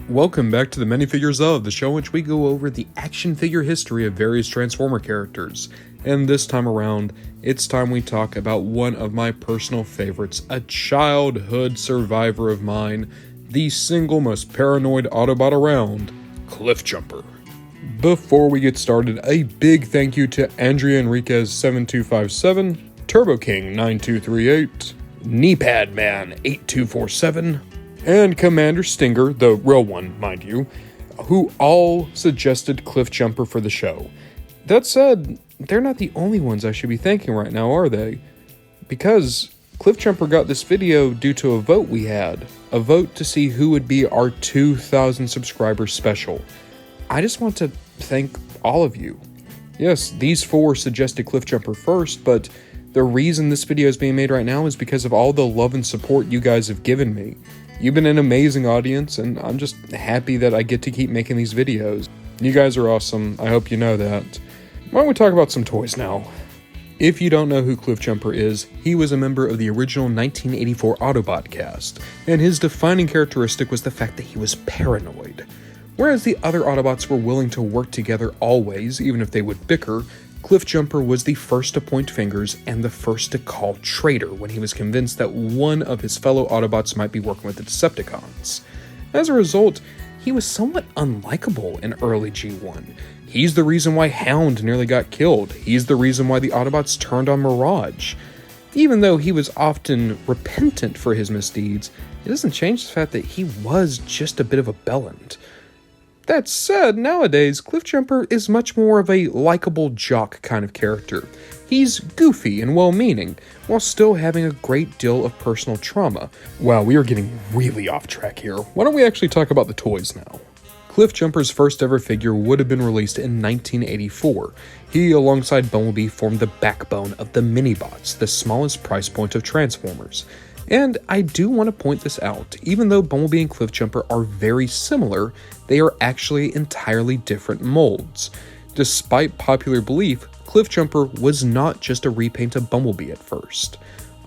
Welcome back to the Many Figures Of, the show in which we go over the action figure history of various Transformer characters. And this time around, it's time we talk about one of my personal favorites, a childhood survivor of mine, the single most paranoid Autobot around, Cliffjumper. Before we get started, a big thank you to Andrea Enriquez 7257, Turbo King 9238, Kneepad Man 8247, and Commander Stinger, the real one, mind you, who all suggested Cliffjumper for the show. That said, they're not the only ones I should be thanking right now, are they? Because Cliffjumper got this video due to a vote we had. A vote to see who would be our 2,000 subscriber special. I just want to thank all of you. Yes, these four suggested Cliffjumper first, but the reason this video is being made right now is because of all the love and support you guys have given me. You've been an amazing audience, and I'm just happy that I get to keep making these videos. You guys are awesome. I hope you know that. Why don't we talk about some toys now? If you don't know who Cliffjumper is, he was a member of the original 1984 Autobot cast, and his defining characteristic was the fact that he was paranoid. Whereas the other Autobots were willing to work together always, even if they would bicker, Cliffjumper was the first to point fingers and the first to call traitor when he was convinced that one of his fellow Autobots might be working with the Decepticons. As a result, he was somewhat unlikable in early G1. He's the reason why Hound nearly got killed. He's the reason why the Autobots turned on Mirage. Even though he was often repentant for his misdeeds, it doesn't change the fact that he was just a bit of a bellend. That said, nowadays, Cliffjumper is much more of a likable jock kind of character. He's goofy and well-meaning, while still having a great deal of personal trauma. Wow, we are getting really off track here. Why don't we actually talk about the toys now? Cliffjumper's first ever figure would have been released in 1984. He, alongside Bumblebee, formed the backbone of the Minibots, the smallest price point of Transformers. And I do want to point this out, even though Bumblebee and Cliffjumper are very similar, they are actually entirely different molds. Despite popular belief, Cliffjumper was not just a repaint of Bumblebee at first.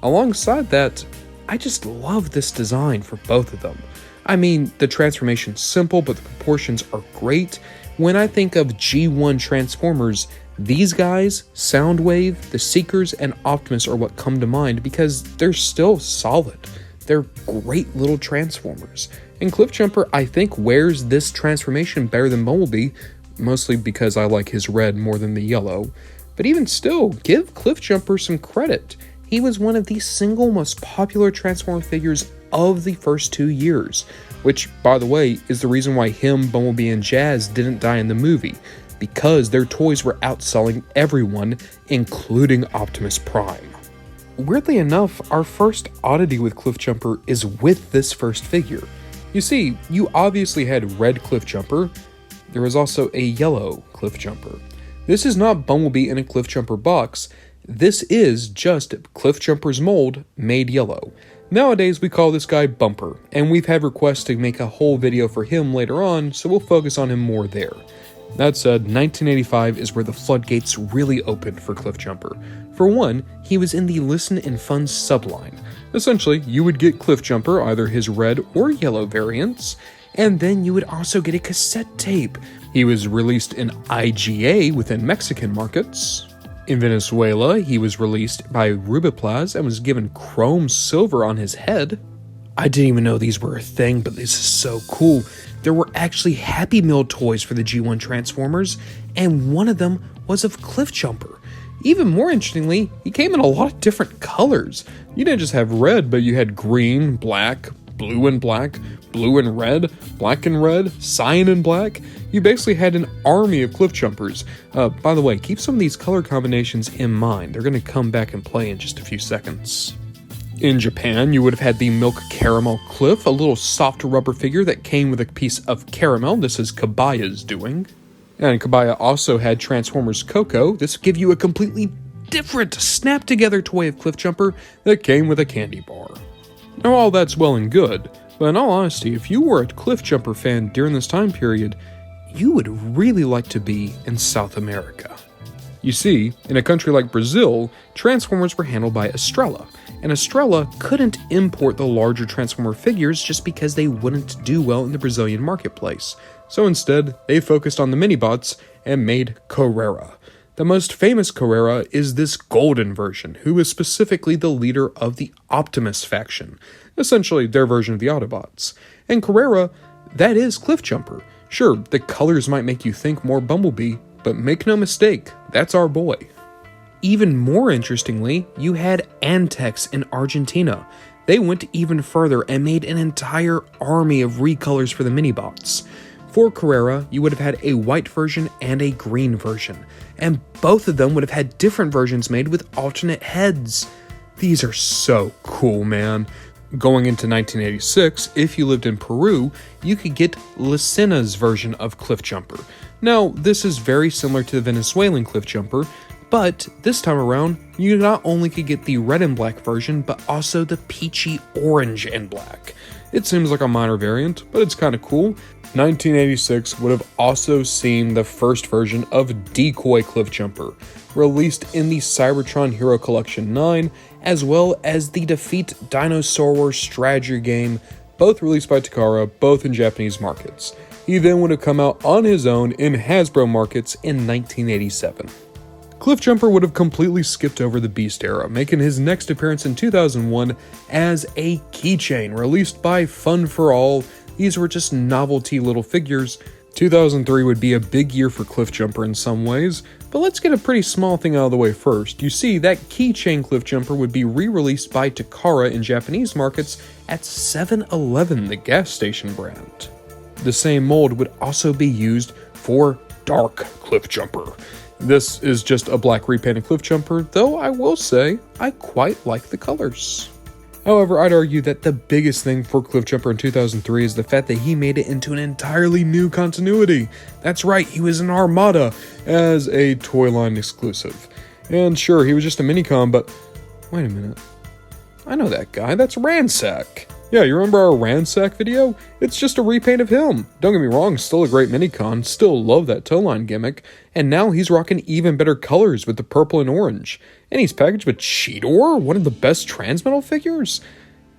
Alongside that, I just love this design for both of them. I mean, the transformation's simple, but the proportions are great. When I think of G1 Transformers, these guys, Soundwave, the Seekers, and Optimus are what come to mind because they're still solid. They're great little Transformers. And Cliffjumper, I think, wears this transformation better than Bumblebee, mostly because I like his red more than the yellow. But even still, give Cliffjumper some credit. He was one of the single most popular Transformer figures of the first 2 years, which, by the way, is the reason why him, Bumblebee, and Jazz didn't die in the movie, because their toys were outselling everyone, including Optimus Prime. Weirdly enough, our first oddity with Cliffjumper is with this first figure. You see, you obviously had red Cliffjumper. There was also a yellow Cliffjumper. This is not Bumblebee in a Cliffjumper box. This is just Cliffjumper's mold made yellow. Nowadays, we call this guy Bumper, and we've had requests to make a whole video for him later on, so we'll focus on him more there. That said, 1985 is where the floodgates really opened for Cliffjumper. For one, he was in the Listen and Fun subline. Essentially, you would get Cliffjumper, either his red or yellow variants, and then you would also get a cassette tape. He was released in IGA within Mexican markets. In Venezuela, he was released by Rubiplaz and was given chrome silver on his head. I didn't even know these were a thing, but this is so cool. There were actually Happy Meal toys for the G1 Transformers, and one of them was of Cliffjumper. Even more interestingly, he came in a lot of different colors. You didn't just have red, but you had green, black, blue and black, blue and red, black and red, cyan and black. You basically had an army of Cliffjumpers. By the way, keep some of these color combinations in mind. They're going to come back and play in just a few seconds. In Japan, you would have had the Milk Caramel Cliff, a little soft rubber figure that came with a piece of caramel. This is Kabaya's doing. And Kabaya also had Transformers Coco. This would give you a completely different, snap-together toy of Cliffjumper that came with a candy bar. Now, all that's well and good, but in all honesty, if you were a Cliffjumper fan during this time period, you would really like to be in South America. You see, in a country like Brazil, Transformers were handled by Estrela, and Estrella couldn't import the larger Transformer figures just because they wouldn't do well in the Brazilian marketplace. So instead, they focused on the mini-bots and made Carrera. The most famous Carrera is this golden version, who is specifically the leader of the Optimus faction, essentially their version of the Autobots. And Carrera, that is Cliffjumper. Sure, the colors might make you think more Bumblebee, but make no mistake, that's our boy. Even more interestingly, you had Antex in Argentina. They went even further and made an entire army of recolors for the mini-bots. For Carrera, you would have had a white version and a green version, and both of them would have had different versions made with alternate heads. These are so cool, man. Going into 1986, if you lived in Peru, you could get Lucina's version of Cliffjumper. Now, this is very similar to the Venezuelan Cliffjumper, but this time around, you not only could get the red and black version, but also the peachy orange and black. It seems like a minor variant, but it's kind of cool. 1986 would have also seen the first version of Decoy Cliffjumper, released in the Cybertron Hero Collection 9, as well as the Defeat Dinosaur Wars strategy game, both released by Takara, both in Japanese markets. He then would have come out on his own in Hasbro markets in 1987. Cliffjumper would have completely skipped over the Beast era, making his next appearance in 2001 as a keychain released by Fun for All. These were just novelty little figures. 2003 would be a big year for Cliffjumper in some ways, but let's get a pretty small thing out of the way first. You see, that keychain Cliffjumper would be re-released by Takara in Japanese markets at 7-Eleven, the gas station brand. The same mold would also be used for Dark Cliffjumper. This is just a black repainted Cliffjumper, though I will say I quite like the colors. However, I'd argue that the biggest thing for Cliffjumper in 2003 is the fact that he made it into an entirely new continuity. That's right, he was in Armada as a toy line exclusive. And sure, he was just a minicon, but wait a minute. I know that guy, that's Ransack. Yeah, you remember our Ransack video? It's just a repaint of him. Don't get me wrong, still a great minicon, still love that toe line gimmick, and now he's rocking even better colors with the purple and orange. And he's packaged with Cheetor, one of the best Transmetal figures.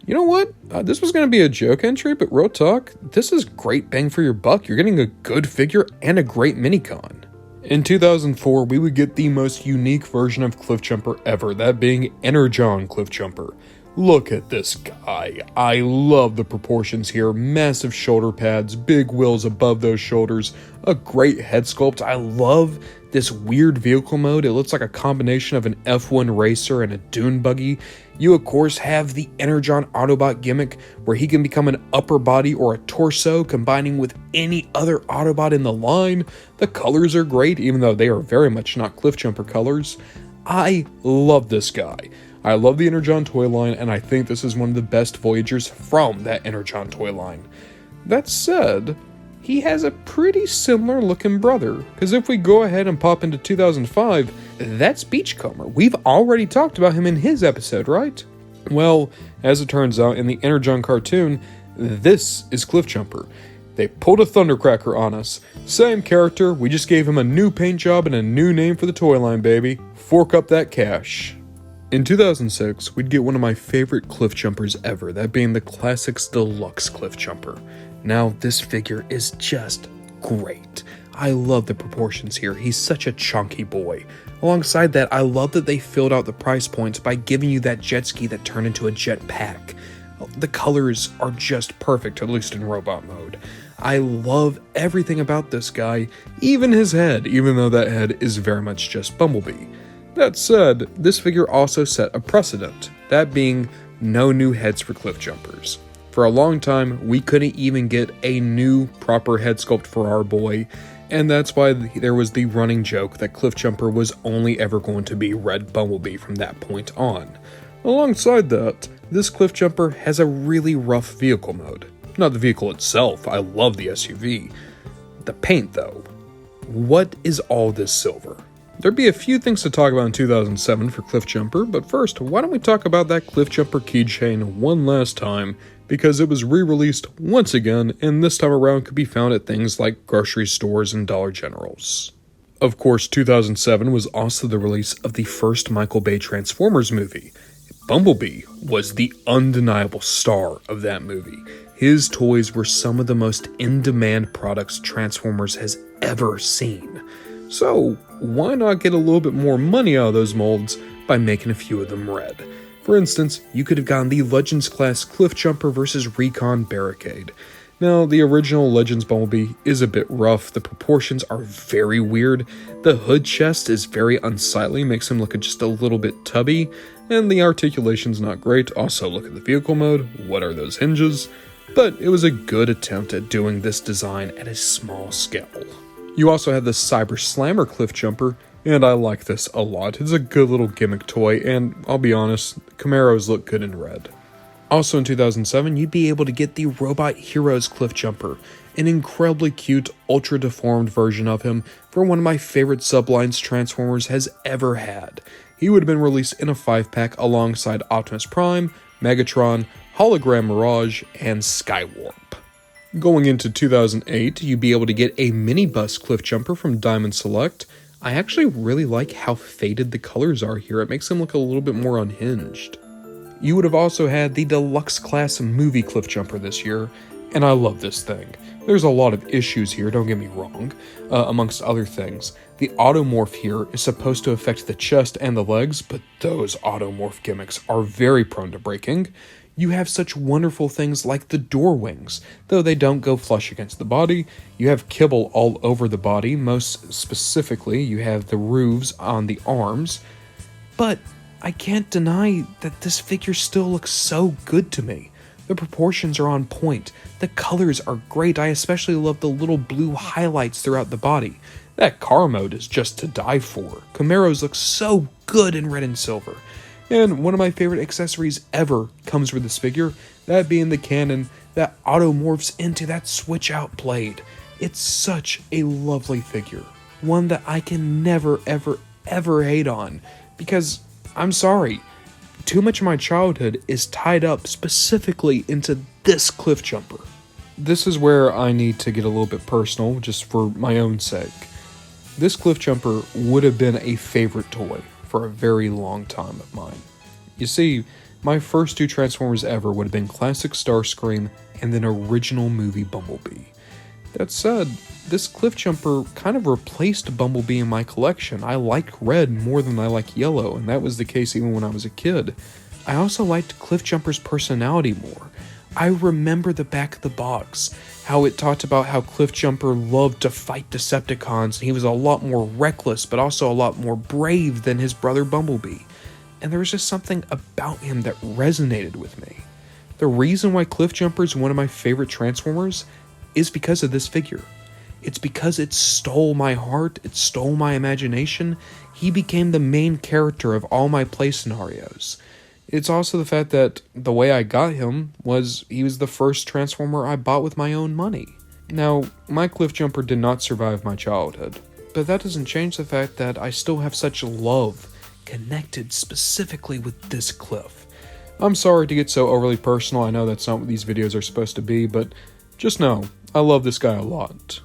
You know what? This was going to be a joke entry, but real talk, this is great bang for your buck. You're getting a good figure and a great minicon. In 2004, we would get the most unique version of Cliffjumper ever, that being Energon Cliffjumper. Look at this guy. I love the proportions here. Massive shoulder pads, big wheels above those shoulders, a great head sculpt. I love this weird vehicle mode. It looks like a combination of an F1 racer and a dune buggy. You of course have the Energon Autobot gimmick where he can become an upper body or a torso combining with any other Autobot in the line. The colors are great even though they are very much not Cliffjumper colors. I love this guy. I love the Energon toy line, and I think this is one of the best Voyagers from that Energon toy line. That said, he has a pretty similar looking brother, because if we go ahead and pop into 2005, that's Beachcomber. We've already talked about him in his episode, right? Well, as it turns out, in the Energon cartoon, this is Cliffjumper. They pulled a thundercracker on us. Same character, we just gave him a new paint job and a new name for the toy line, baby. Fork up that cash. In 2006, we'd get one of my favorite Cliffjumpers ever, that being the Classics Deluxe Cliffjumper. Now, this figure is just great. I love the proportions here, he's such a chunky boy. Alongside that, I love that they filled out the price points by giving you that jet ski that turned into a jet pack. The colors are just perfect, at least in robot mode. I love everything about this guy, even his head, even though that head is very much just Bumblebee. That said, this figure also set a precedent, that being no new heads for Cliffjumpers. For a long time, we couldn't even get a new proper head sculpt for our boy, and that's why there was the running joke that Cliffjumper was only ever going to be Red Bumblebee from that point on. Alongside that, this Cliffjumper has a really rough vehicle mode. Not the vehicle itself, I love the SUV. The paint though. What is all this silver? There'd be a few things to talk about in 2007 for Cliffjumper, but first, why don't we talk about that Cliffjumper keychain one last time, because it was re-released once again, and this time around could be found at things like grocery stores and Dollar Generals. Of course, 2007 was also the release of the first Michael Bay Transformers movie. Bumblebee was the undeniable star of that movie. His toys were some of the most in-demand products Transformers has ever seen. So, why not get a little bit more money out of those molds by making a few of them red? For instance, you could have gotten the Legends class Cliffjumper vs. Recon Barricade. Now, the original Legends Bumblebee is a bit rough, the proportions are very weird, the hood chest is very unsightly, makes him look just a little bit tubby, and the articulation's not great. Also, look at the vehicle mode, what are those hinges? But it was a good attempt at doing this design at a small scale. You also have the Cyber Slammer Cliffjumper, and I like this a lot. It's a good little gimmick toy, and I'll be honest, Camaros look good in red. Also in 2007, you'd be able to get the Robot Heroes Cliffjumper, an incredibly cute, ultra-deformed version of him for one of my favorite sublines Transformers has ever had. He would have been released in a 5-pack alongside Optimus Prime, Megatron, Hologram Mirage, and Skywarp. Going into 2008, you'd be able to get a mini-bus Cliffjumper from Diamond Select. I actually really like how faded the colors are here, it makes him look a little bit more unhinged. You would have also had the Deluxe Class Movie Cliffjumper this year, and I love this thing. There's a lot of issues here, don't get me wrong, amongst other things. The automorph here is supposed to affect the chest and the legs, but those automorph gimmicks are very prone to breaking. You have such wonderful things like the door wings, though they don't go flush against the body. You have kibble all over the body, most specifically you have the roofs on the arms, but I can't deny that this figure still looks so good to me. The proportions are on point, the colors are great, I especially love the little blue highlights throughout the body. That car mode is just to die for. Camaros look so good in red and silver. And one of my favorite accessories ever comes with this figure, that being the cannon that automorphs into that switch out blade. It's such a lovely figure, one that I can never ever hate on, because I'm sorry, too much of my childhood is tied up specifically into this Cliffjumper. This is where I need to get a little bit personal, just for my own sake. This Cliffjumper would have been a favorite toy for a very long time of mine. You see, my first two Transformers ever would have been classic Starscream and then original movie Bumblebee. That said, this Cliffjumper kind of replaced Bumblebee in my collection. I like red more than I like yellow, and that was the case even when I was a kid. I also liked Cliffjumper's personality more. I remember the back of the box, how it talked about how Cliffjumper loved to fight Decepticons, and he was a lot more reckless, but also a lot more brave than his brother Bumblebee. And there was just something about him that resonated with me. The reason why Cliffjumper is one of my favorite Transformers is because of this figure. It's because it stole my heart, it stole my imagination. He became the main character of all my play scenarios. It's also the fact that the way I got him was he was the first Transformer I bought with my own money. Now, my Cliffjumper did not survive my childhood, but that doesn't change the fact that I still have such love connected specifically with this Cliff. I'm sorry to get so overly personal, I know that's not what these videos are supposed to be, but just know, I love this guy a lot.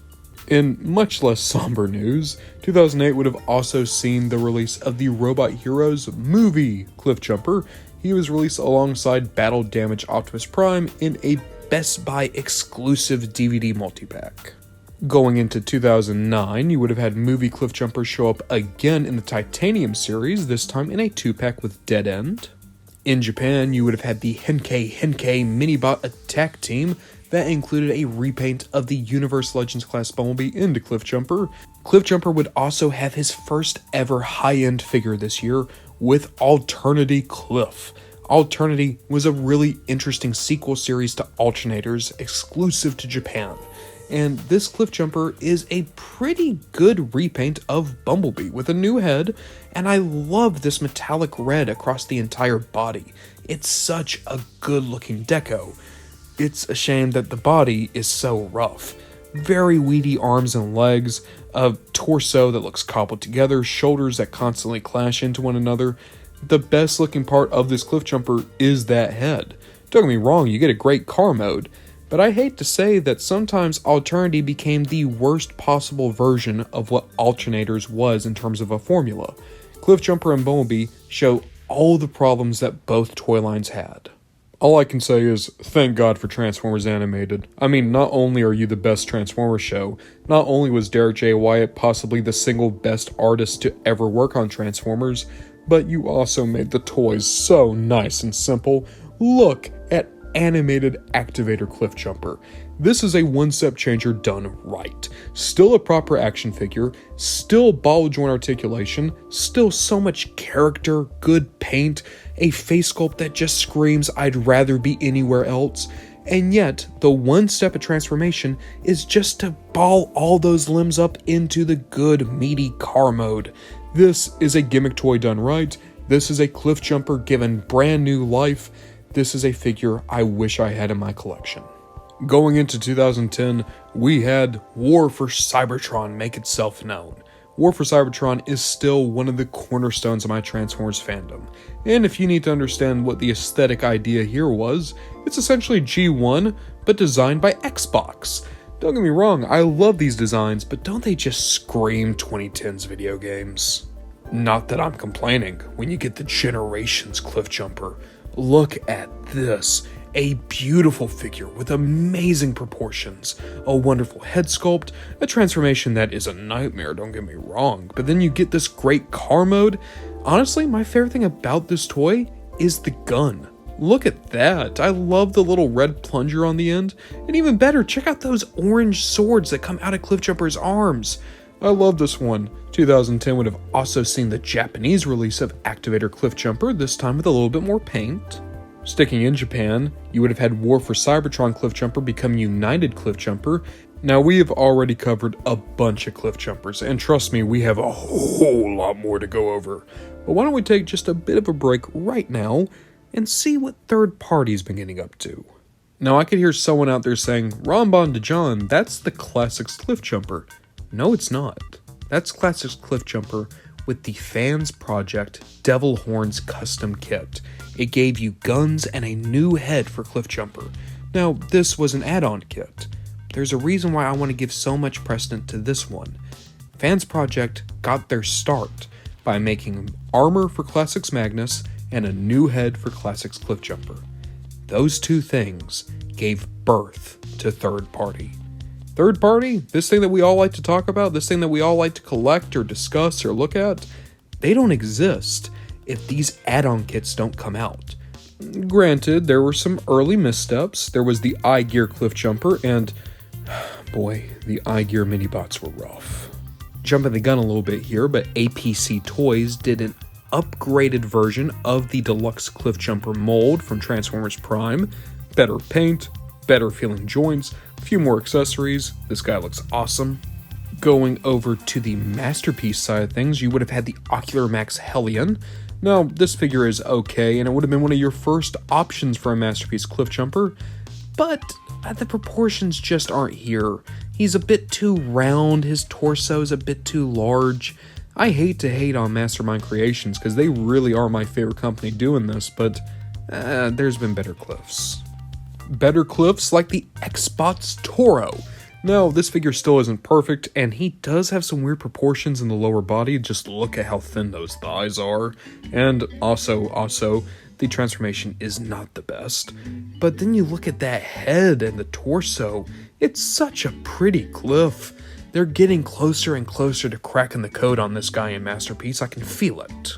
In much less somber news, 2008 would have also seen the release of the Robot Heroes movie Cliffjumper. He was released alongside Battle Damage Optimus Prime in a Best Buy exclusive DVD multipack. Going into 2009, you would have had movie Cliffjumper show up again in the Titanium series, this time in a 2-pack with Dead End. In Japan, you would have had the Henkei Minibot Attack Team that included a repaint of the Universe Legends class Bumblebee into Cliffjumper. Cliffjumper would also have his first ever high-end figure this year with Alternity Cliff. Alternity was a really interesting sequel series to Alternators exclusive to Japan. And this Cliffjumper is a pretty good repaint of Bumblebee with a new head, and I love this metallic red across the entire body. It's such a good looking deco. It's a shame that the body is so rough. Very weedy arms and legs, a torso that looks cobbled together, shoulders that constantly clash into one another. The best looking part of this Cliffjumper is that head. Don't get me wrong, you get a great car mode, but I hate to say that sometimes Alternity became the worst possible version of what Alternators was in terms of a formula. Cliffjumper and Bumblebee show all the problems that both toy lines had. All I can say is, thank God for Transformers Animated. I mean, not only are you the best Transformers show, not only was Derek J. Wyatt possibly the single best artist to ever work on Transformers, but you also made the toys so nice and simple. Look at animated activator Cliffjumper. This is a one-step changer done right. Still a proper action figure, still ball joint articulation, still so much character, good paint, a face sculpt that just screams I'd rather be anywhere else, and yet the one step of transformation is just to ball all those limbs up into the good meaty car mode. This is a gimmick toy done right. This is a Cliffjumper given brand new life. This is a figure I wish I had in my collection. Going into 2010, we had War for Cybertron make itself known. War for Cybertron is still one of the cornerstones of my Transformers fandom. And if you need to understand what the aesthetic idea here was, it's essentially G1, but designed by Xbox. Don't get me wrong, I love these designs, but don't they just scream 2010s video games? Not that I'm complaining when you get the Generations Cliffjumper. Look at this. A beautiful figure with amazing proportions, a wonderful head sculpt, a transformation that is a nightmare, don't get me wrong, but then you get this great car mode. Honestly, my favorite thing about this toy is the gun. Look at that. I love the little red plunger on the end, and even better, check out those orange swords that come out of Cliffjumper's arms. I love this one. 2010 would have also seen the Japanese release of Activator Cliffjumper, this time with a little bit more paint. Sticking in Japan, you would have had War for Cybertron Cliffjumper become United Cliffjumper. Now, we have already covered a bunch of Cliffjumpers, and trust me, we have a whole lot more to go over. But why don't we take just a bit of a break right now and see what third party's been getting up to. Now, I could hear someone out there saying, Ramban de John, that's the Classics Cliffjumper. No, it's not. That's Classics Cliffjumper with the Fans Project Devil Horns custom kit. It gave you guns and a new head for Cliffjumper. Now, this was an add-on kit. There's a reason why I want to give so much precedence to this one. Fans Project got their start by making armor for Classics Magnus and a new head for Classics Cliffjumper. Those two things gave birth to third party. Third party, this thing that we all like to talk about, this thing that we all like to collect or discuss or look at, they don't exist if these add-on kits don't come out. Granted, there were some early missteps. There was the iGear Cliffjumper, and boy, the iGear mini-bots were rough. Jumping the gun a little bit here, but APC Toys did an upgraded version of the deluxe Cliffjumper mold from Transformers Prime. Better paint, better feeling joints, a few more accessories. This guy looks awesome. Going over to the Masterpiece side of things, you would have had the Ocular Max Hellion. Now, this figure is okay, and it would have been one of your first options for a Masterpiece Cliffjumper, but the proportions just aren't here. He's a bit too round, his torso is a bit too large. I hate to hate on Mastermind Creations, because they really are my favorite company doing this, but there's been better Cliffs. Better Cliffs like the Xbox Toro. Now, this figure still isn't perfect, and he does have some weird proportions in the lower body. Just look at how thin those thighs are. And also, the transformation is not the best. But then you look at that head and the torso. It's such a pretty Cliff. They're getting closer and closer to cracking the code on this guy in Masterpiece. I can feel it.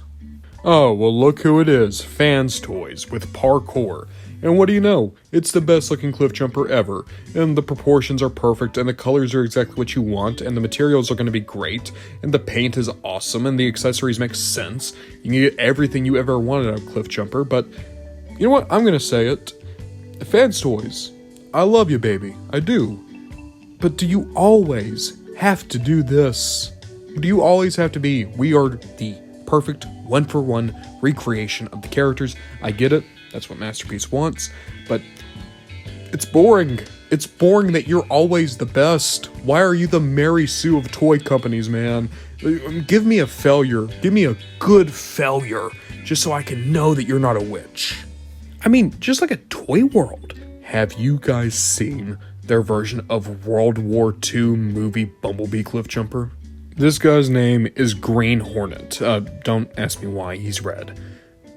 Oh, well, look who it is. Fans Toys with parkour. And what do you know? It's the best looking Cliffjumper ever, and the proportions are perfect, and the colors are exactly what you want, and the materials are going to be great, and the paint is awesome, and the accessories make sense. You can get everything you ever wanted out of Cliffjumper, but you know what? I'm going to say it. Fans Toys, I love you, baby. I do. But do you always have to do this? Do you always have to be, we are the perfect one-for-one recreation of the characters? I get it. That's what Masterpiece wants, but it's boring. It's boring that you're always the best. Why are you the Mary Sue of toy companies, man? Give me a failure. Give me a good failure, just so I can know that you're not a witch. I mean, just like a Toy World. Have you guys seen their version of World War II movie Bumblebee Cliffjumper? This guy's name is Green Hornet. Don't ask me why, he's red.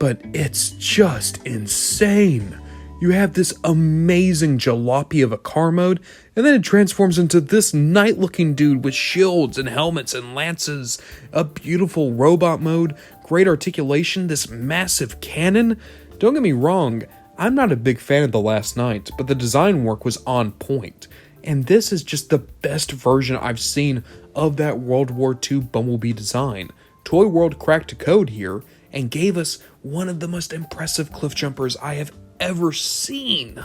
but it's just insane. You have this amazing jalopy of a car mode, and then it transforms into this knight-looking dude with shields and helmets and lances, a beautiful robot mode, great articulation, this massive cannon. Don't get me wrong, I'm not a big fan of The Last Knight, but the design work was on point. And this is just the best version I've seen of that World War II Bumblebee design. Toy World cracked a code here and gave us one of the most impressive Cliffjumpers I have ever seen.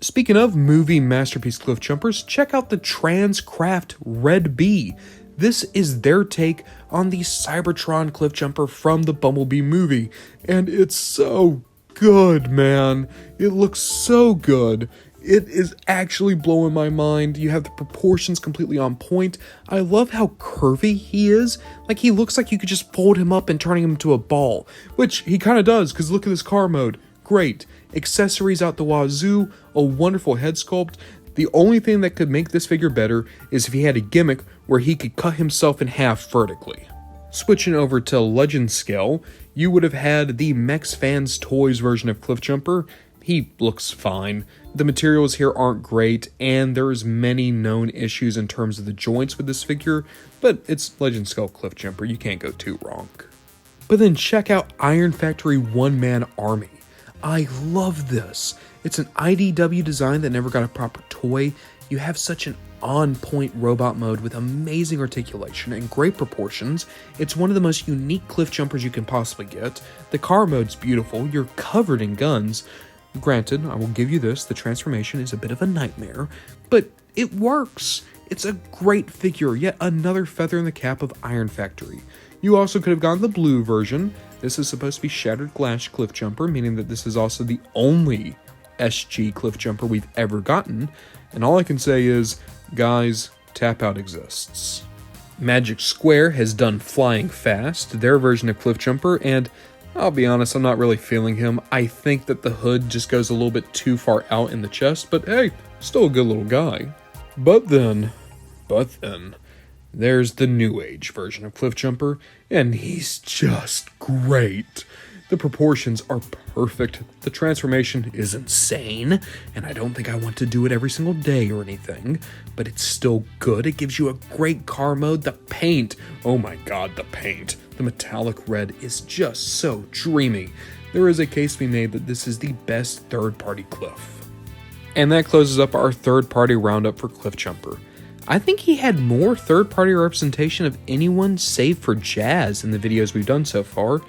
Speaking of movie masterpiece Cliffjumpers, check out the Transcraft Red Bee. This is their take on the Cybertron Cliffjumper from the Bumblebee movie, and it's so good, man. It looks so good. It is actually blowing my mind. You have the proportions completely on point. I love how curvy he is. Like, he looks like you could just fold him up and turn him into a ball, which he kind of does, because look at this car mode. Great. Accessories out the wazoo, a wonderful head sculpt. The only thing that could make this figure better is if he had a gimmick where he could cut himself in half vertically. Switching over to Legend Scale, you would have had the Mex Fans Toys version of Cliffjumper. He looks fine. The materials here aren't great, and there's many known issues in terms of the joints with this figure, but it's Legend Scale Cliffjumper, you can't go too wrong. But then check out Iron Factory One Man Army. I love this. It's an IDW design that never got a proper toy. You have such an on-point robot mode with amazing articulation and great proportions. It's one of the most unique Cliffjumpers you can possibly get. The car mode's beautiful. You're covered in guns. Granted, I will give you this, the transformation is a bit of a nightmare, but it works. It's a great figure, yet another feather in the cap of Iron Factory. You also could have gone the blue version. This is supposed to be Shattered Glass Cliffjumper, meaning that this is also the only SG Cliffjumper we've ever gotten, and all I can say is, guys, Tap Out exists. Magic Square has done Flying Fast, their version of Cliffjumper, and I'll be honest, I'm not really feeling him. I think that the hood just goes a little bit too far out in the chest, but hey, still a good little guy. But then, there's the New Age version of Cliffjumper, and he's just great. The proportions are perfect, the transformation is insane, and I don't think I want to do it every single day or anything, but it's still good. It gives you a great car mode. The paint, oh my god, the paint. The metallic red is just so dreamy. There is a case to be made that this is the best third-party Cliff. And that closes up our third-party roundup for Cliffjumper. I think he had more third-party representation of anyone save for Jazz in the videos we've done so far,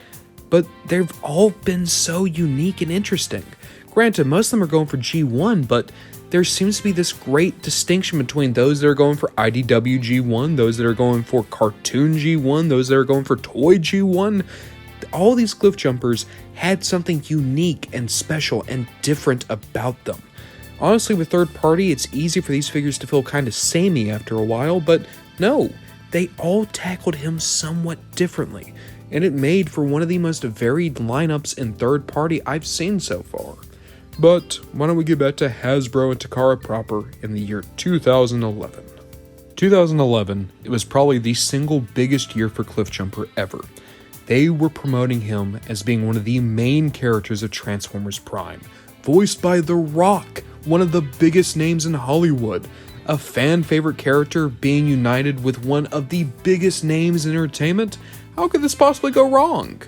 but they've all been so unique and interesting. Granted, most of them are going for G1, but there seems to be this great distinction between those that are going for IDW G1, those that are going for Cartoon G1, those that are going for Toy G1. All these Cliffjumpers had something unique and special and different about them. Honestly, with third party, it's easy for these figures to feel kind of samey after a while, but no, they all tackled him somewhat differently, and it made for one of the most varied lineups in third party I've seen so far. But why don't we get back to Hasbro and Takara proper in the year 2011. 2011, it was probably the single biggest year for Cliffjumper ever. They were promoting him as being one of the main characters of Transformers Prime, voiced by The Rock, one of the biggest names in Hollywood, a fan favorite character being united with one of the biggest names in entertainment. How could this possibly go wrong?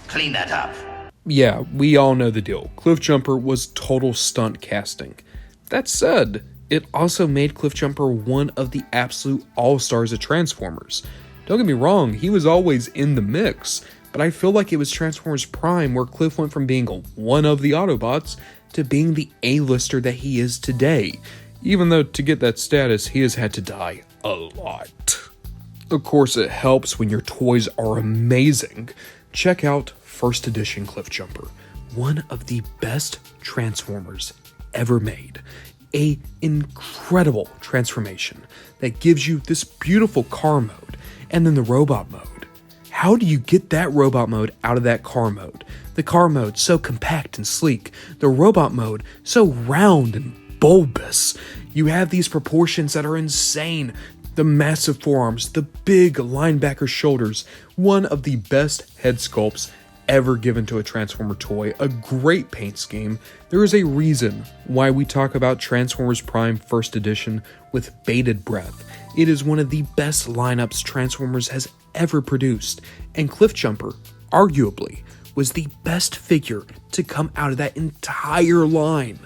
Clean that up. Yeah, we all know the deal. Cliffjumper was total stunt casting. That said, it also made Cliffjumper one of the absolute all-stars of Transformers. Don't get me wrong, he was always in the mix, but I feel like it was Transformers Prime where Cliff went from being one of the Autobots to being the A-lister that he is today, even though to get that status, he has had to die a lot. Of course, it helps when your toys are amazing. Check out First Edition Cliffjumper, one of the best Transformers ever made. An incredible transformation that gives you this beautiful car mode and then the robot mode. How do you get that robot mode out of that car mode? The car mode so compact and sleek, the robot mode so round and bulbous. You have these proportions that are insane. The massive forearms, the big linebacker shoulders, one of the best head sculpts ever given to a Transformer toy, a great paint scheme. There is a reason why we talk about Transformers Prime First Edition with bated breath. It is one of the best lineups Transformers has ever produced, and Cliffjumper, arguably, was the best figure to come out of that entire line.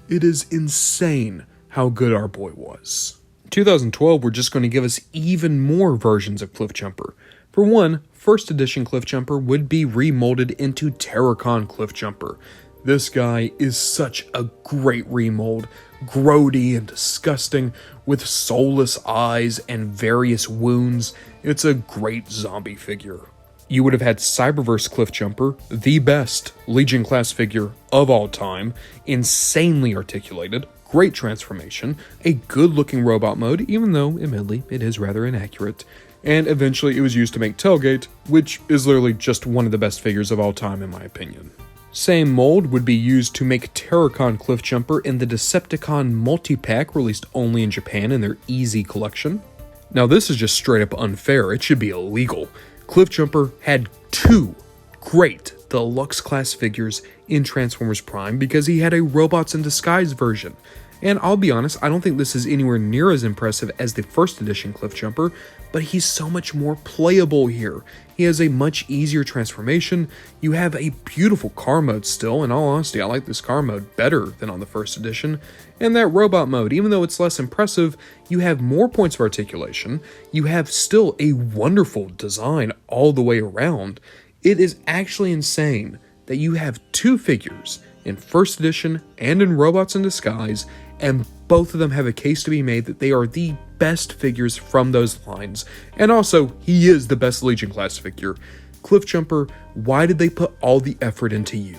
It is insane how good our boy was. 2012, we're just going to give us even more versions of Cliffjumper. For one, First Edition Cliffjumper would be remolded into Terracon Cliffjumper. This guy is such a great remold, grody and disgusting, with soulless eyes and various wounds. It's a great zombie figure. You would have had Cyberverse Cliffjumper, the best Legion class figure of all time, insanely articulated, great transformation, a good looking robot mode, even though, admittedly, it is rather inaccurate, and eventually it was used to make Tailgate, which is literally just one of the best figures of all time in my opinion. Same mold would be used to make Terracon Cliffjumper in the Decepticon multi-pack released only in Japan in their Easy collection. Now this is just straight up unfair, it should be illegal. Cliffjumper had two great deluxe class figures in Transformers Prime because he had a Robots in Disguise version. And I'll be honest, I don't think this is anywhere near as impressive as the first edition Cliffjumper, but he's so much more playable here. He has a much easier transformation. You have a beautiful car mode still. In all honesty, I like this car mode better than on the first edition. And that robot mode, even though it's less impressive, you have more points of articulation. You have still a wonderful design all the way around. It is actually insane that you have two figures in first edition and in Robots in Disguise, and both of them have a case to be made that they are the best figures from those lines. And also, he is the best Legion class figure. Cliffjumper, why did they put all the effort into you?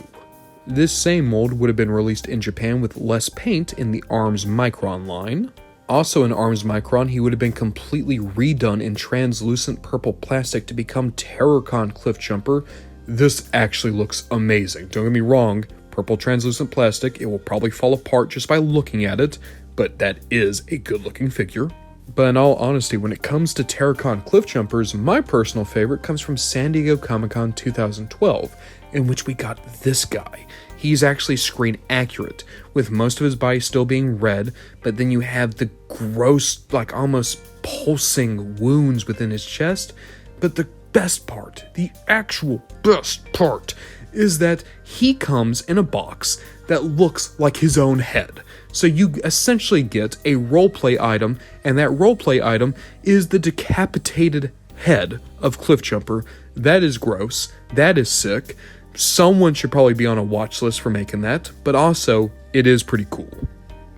This same mold would have been released in Japan with less paint in the ARMS Micron line. Also in ARMS Micron, he would have been completely redone in translucent purple plastic to become Terracon Cliffjumper. This actually looks amazing. Don't get me wrong, purple translucent plastic, it will probably fall apart just by looking at it, but that is a good looking figure. But in all honesty, when it comes to Terracon Cliffjumpers, my personal favorite comes from San Diego Comic-Con 2012, in which we got this guy. He's actually screen accurate, with most of his body still being red, but then you have the gross, like almost pulsing wounds within his chest. But the best part, the actual best part, is that he comes in a box that looks like his own head. So you essentially get a roleplay item, and that roleplay item is the decapitated head of Cliffjumper. That is gross. That is sick. Someone should probably be on a watch list for making that, but also, it is pretty cool.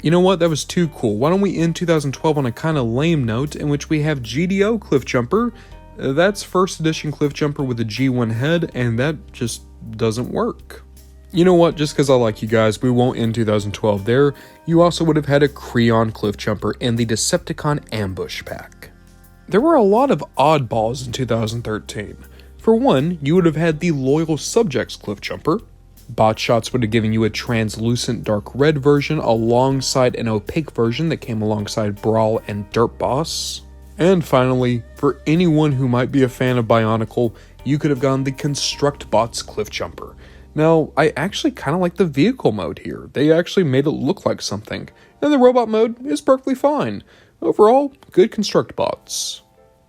You know what? That was too cool. Why don't we end 2012 on a kind of lame note in which we have GDO Cliffjumper. That's first edition Cliffjumper with a G1 head, and that just doesn't work. You know what? Just because I like you guys, we won't end 2012 there. You also would have had a Creon Cliffjumper in the Decepticon Ambush pack. There were a lot of oddballs in 2013. For one, you would have had the Loyal Subjects Cliffjumper. Botshots would have given you a translucent dark red version alongside an opaque version that came alongside Brawl and Dirt Boss. And finally, for anyone who might be a fan of Bionicle, you could have gone the Construct Bots Cliffjumper. Now, I actually kind of like the vehicle mode here. They actually made it look like something. And the robot mode is perfectly fine. Overall, good Construct Bots.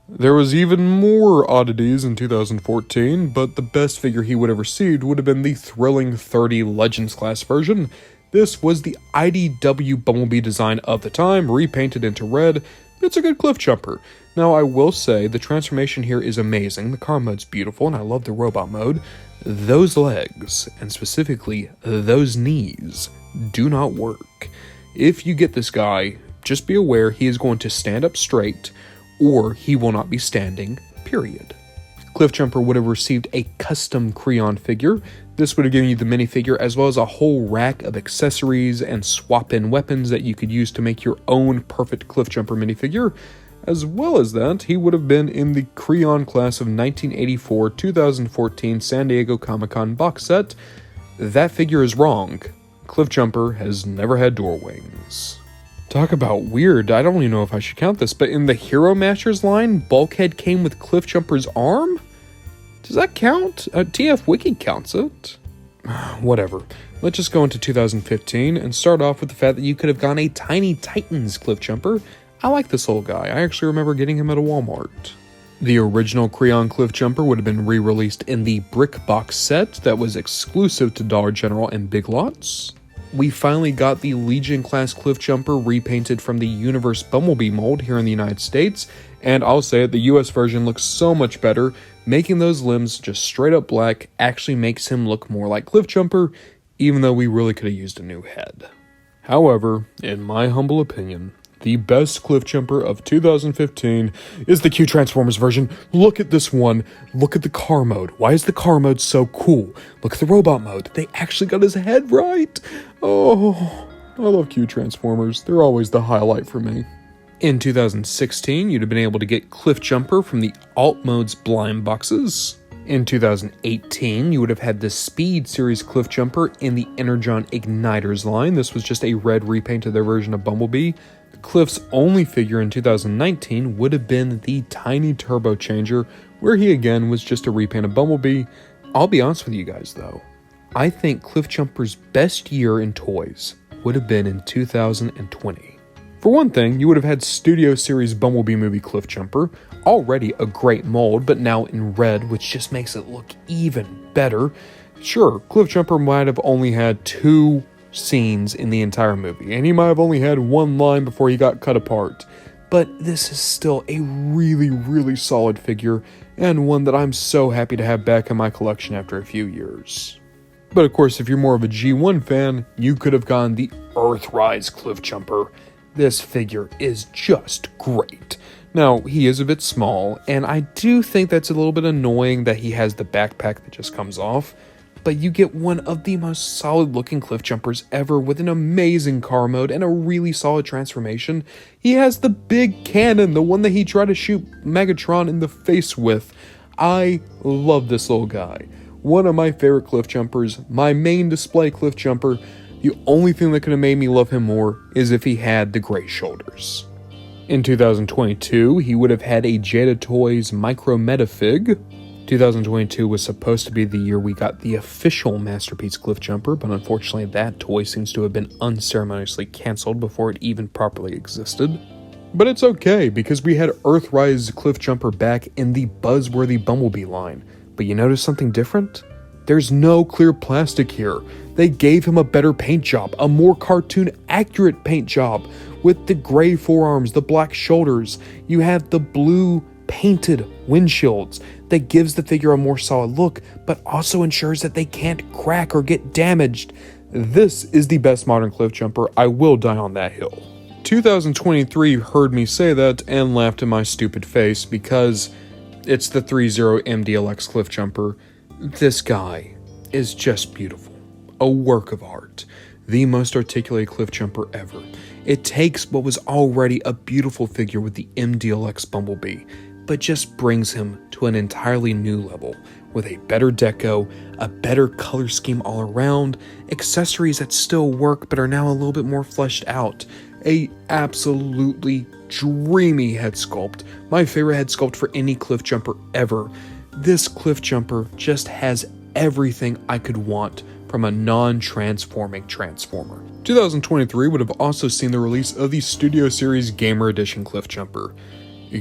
There was even more oddities in 2014, but the best figure he would have received would have been the Thrilling 30 Legends class version. This was the IDW Bumblebee design of the time, repainted into red. It's a good Cliffjumper. Now, I will say, the transformation here is amazing, the car mode's beautiful, and I love the robot mode. Those legs, and specifically those knees, do not work. If you get this guy, just be aware he is going to stand up straight, or he will not be standing, period. Cliffjumper would have received a custom Creon figure. This would have given you the minifigure as well as a whole rack of accessories and swap-in weapons that you could use to make your own perfect Cliffjumper minifigure. As well as that, he would have been in the Creon class of 1984-2014 San Diego Comic-Con box set. That figure is wrong. Cliffjumper has never had door wings. Talk about weird, I don't even know if I should count this, but in the Hero Masters line, Bulkhead came with Cliffjumper's arm? Does that count? TF Wiki counts it. Whatever. Let's just go into 2015 and start off with the fact that you could have gone a Tiny Titans Cliffjumper. I like this little guy. I actually remember getting him at a Walmart. The original Creon Cliffjumper would have been re-released in the brick box set that was exclusive to Dollar General and Big Lots. We finally got the Legion class Cliffjumper repainted from the Universe Bumblebee mold here in the United States, and I'll say it, the US version looks so much better. Making those limbs just straight up black actually makes him look more like Cliffjumper, even though we really could have used a new head. However, in my humble opinion, the best Cliffjumper of 2015 is the Q Transformers version. Look at this one. Look at the car mode. Why is the car mode so cool? Look at the robot mode. They actually got his head right. Oh, I love Q Transformers. They're always the highlight for me. In 2016, you'd have been able to get Cliffjumper from the Alt Modes blind boxes. In 2018, you would have had the Speed Series Cliffjumper in the Energon Igniters line. This was just a red repaint of their version of Bumblebee. Cliff's only figure in 2019 would have been the Tiny Turbo Changer, where he again was just a repaint of Bumblebee. I'll be honest with you guys though, I think Cliffjumper's best year in toys would have been in 2020. For one thing, you would have had Studio Series Bumblebee movie Cliffjumper, already a great mold, but now in red, which just makes it look even better. Sure, Cliffjumper might have only had 2 scenes in the entire movie, and he might have only had 1 line before he got cut apart, but this is still a really solid figure, and one that I'm so happy to have back in my collection after a few years. But of course, if you're more of a G1 fan, you could have gone the Earthrise Cliffjumper. This figure is just great. Now, he is a bit small, and I do think that's a little bit annoying that he has the backpack that just comes off, but you get one of the most solid looking Cliffjumpers ever with an amazing car mode and a really solid transformation. He has the big cannon, the one that he tried to shoot Megatron in the face with. I love this little guy. One of my favorite Cliffjumpers, my main display Cliffjumper. The only thing that could have made me love him more is if he had the gray shoulders. In 2022, he would have had a Jada Toys Micro Metafig. 2022 was supposed to be the year we got the official Masterpiece Cliffjumper, but unfortunately that toy seems to have been unceremoniously cancelled before it even properly existed. But it's okay, because we had Earthrise Cliffjumper back in the buzzworthy Bumblebee line. But you notice something different? There's no clear plastic here. They gave him a better paint job, a more cartoon-accurate paint job, with the gray forearms, the black shoulders. You have the blue painted windshields that gives the figure a more solid look, but also ensures that they can't crack or get damaged. This is the best modern Cliffjumper. I will die on that hill. 2023 heard me say that and laughed in my stupid face because it's the 3-0 MDLX Cliffjumper. This guy is just beautiful. A work of art. The most articulated Cliffjumper ever. It takes what was already a beautiful figure with the MDLX Bumblebee, but just brings him to an entirely new level, with a better deco, a better color scheme all around, accessories that still work but are now a little bit more fleshed out, a absolutely dreamy head sculpt, my favorite head sculpt for any Cliffjumper ever. This Cliffjumper just has everything I could want from a non-transforming Transformer. 2023 would have also seen the release of the Studio Series Gamer Edition Cliffjumper.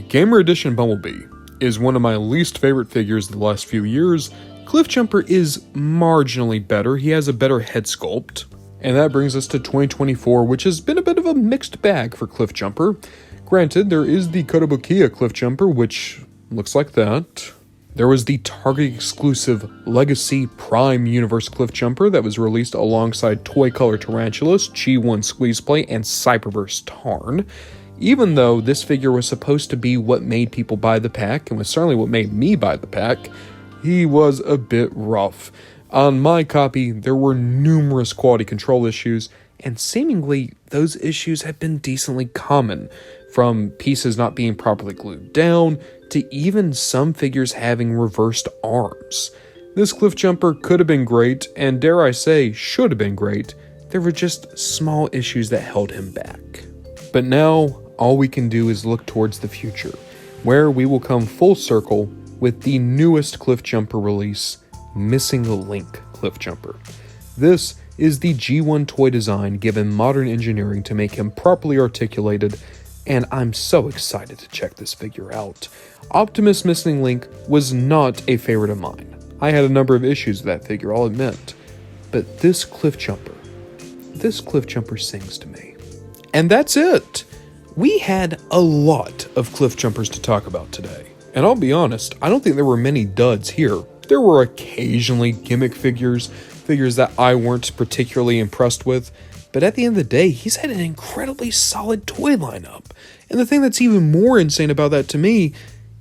Gamer Edition Bumblebee is one of my least favorite figures of the last few years. Cliffjumper is marginally better, he has a better head sculpt. And that brings us to 2024, which has been a bit of a mixed bag for Cliffjumper. Granted, there is the Kotobukiya Cliffjumper, which looks like that. There was the Target exclusive Legacy Prime Universe Cliffjumper that was released alongside Toy Color Tarantulas, G1 Squeeze Play, and Cyberverse Tarn. Even though this figure was supposed to be what made people buy the pack, and was certainly what made me buy the pack, he was a bit rough. On my copy, there were numerous quality control issues, and seemingly those issues have been decently common, from pieces not being properly glued down, to even some figures having reversed arms. This Cliffjumper could have been great, and dare I say, should have been great. There were just small issues that held him back. But now, all we can do is look towards the future, where we will come full circle with the newest Cliffjumper release, Missing Link Cliffjumper. This is the G1 toy design given modern engineering to make him properly articulated, and I'm so excited to check this figure out. Optimus Missing Link was not a favorite of mine. I had a number of issues with that figure, I'll admit. But this Cliffjumper sings to me. And that's it! We had a lot of Cliffjumpers to talk about today. And I'll be honest, I don't think there were many duds here. There were occasionally gimmick figures that I weren't particularly impressed with, but at the end of the day, he's had an incredibly solid toy lineup. And the thing that's even more insane about that to me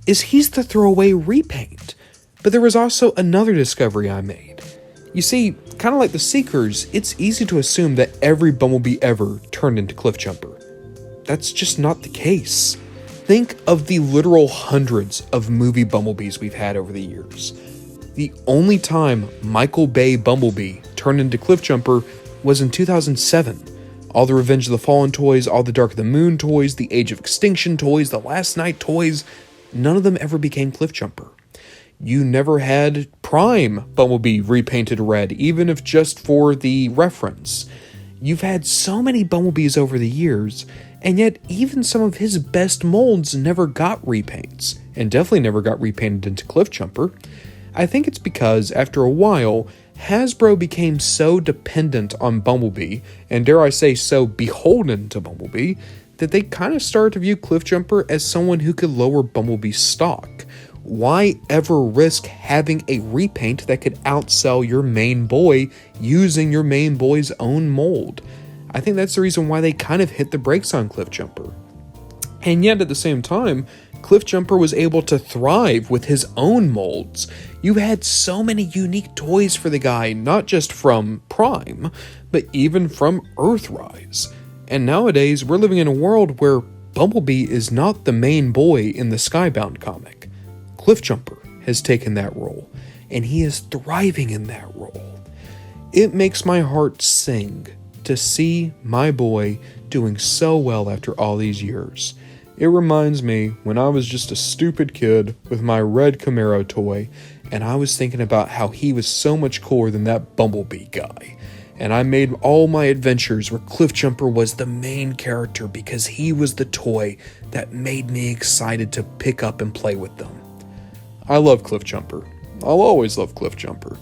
is he's the throwaway repaint. But there was also another discovery I made. You see, kind of like the Seekers, it's easy to assume that every Bumblebee ever turned into Cliffjumper. That's just not the case. Think of the literal hundreds of movie Bumblebees we've had over the years. The only time Michael Bay Bumblebee turned into Cliffjumper was in 2007. All the Revenge of the Fallen toys, all the Dark of the Moon toys, the Age of Extinction toys, the Last Night toys, none of them ever became Cliffjumper. You never had Prime Bumblebee repainted red, even if just for the reference. You've had so many Bumblebees over the years, and yet even some of his best molds never got repaints, and definitely never got repainted into Cliffjumper. I think it's because, after a while, Hasbro became so dependent on Bumblebee, and dare I say so beholden to Bumblebee, that they kind of started to view Cliffjumper as someone who could lower Bumblebee's stock. Why ever risk having a repaint that could outsell your main boy using your main boy's own mold? I think that's the reason why they kind of hit the brakes on Cliffjumper. And yet at the same time, Cliffjumper was able to thrive with his own molds. You had so many unique toys for the guy, not just from Prime, but even from Earthrise. And nowadays, we're living in a world where Bumblebee is not the main boy in the Skybound comic. Cliffjumper has taken that role, and he is thriving in that role. It makes my heart sing to see my boy doing so well after all these years. It reminds me when I was just a stupid kid with my red Camaro toy, and I was thinking about how he was so much cooler than that Bumblebee guy. And I made all my adventures where Cliffjumper was the main character because he was the toy that made me excited to pick up and play with them. I love Cliffjumper. I'll always love Cliffjumper.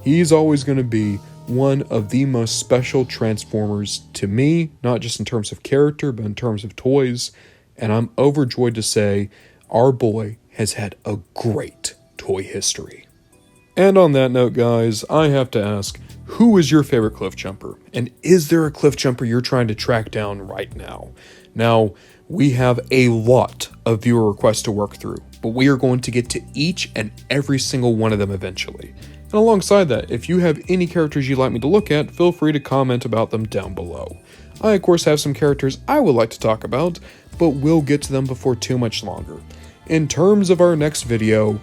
He's always going to be one of the most special Transformers to me, not just in terms of character, but in terms of toys. And I'm overjoyed to say our boy has had a great toy history. And on that note, guys, I have to ask, who is your favorite Cliffjumper? And is there a Cliffjumper you're trying to track down right now? Now, we have a lot of viewer requests to work through, but we are going to get to each and every single one of them eventually. And alongside that, if you have any characters you'd like me to look at, feel free to comment about them down below. I, of course, have some characters I would like to talk about, but we'll get to them before too much longer. In terms of our next video,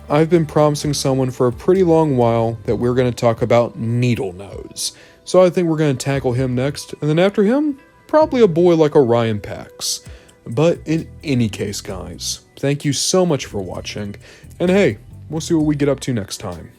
I've been promising someone for a pretty long while that we're going to talk about Needlenose. So I think we're going to tackle him next, and then after him, probably a boy like Orion Pax. But in any case, guys, thank you so much for watching, and hey, we'll see what we get up to next time.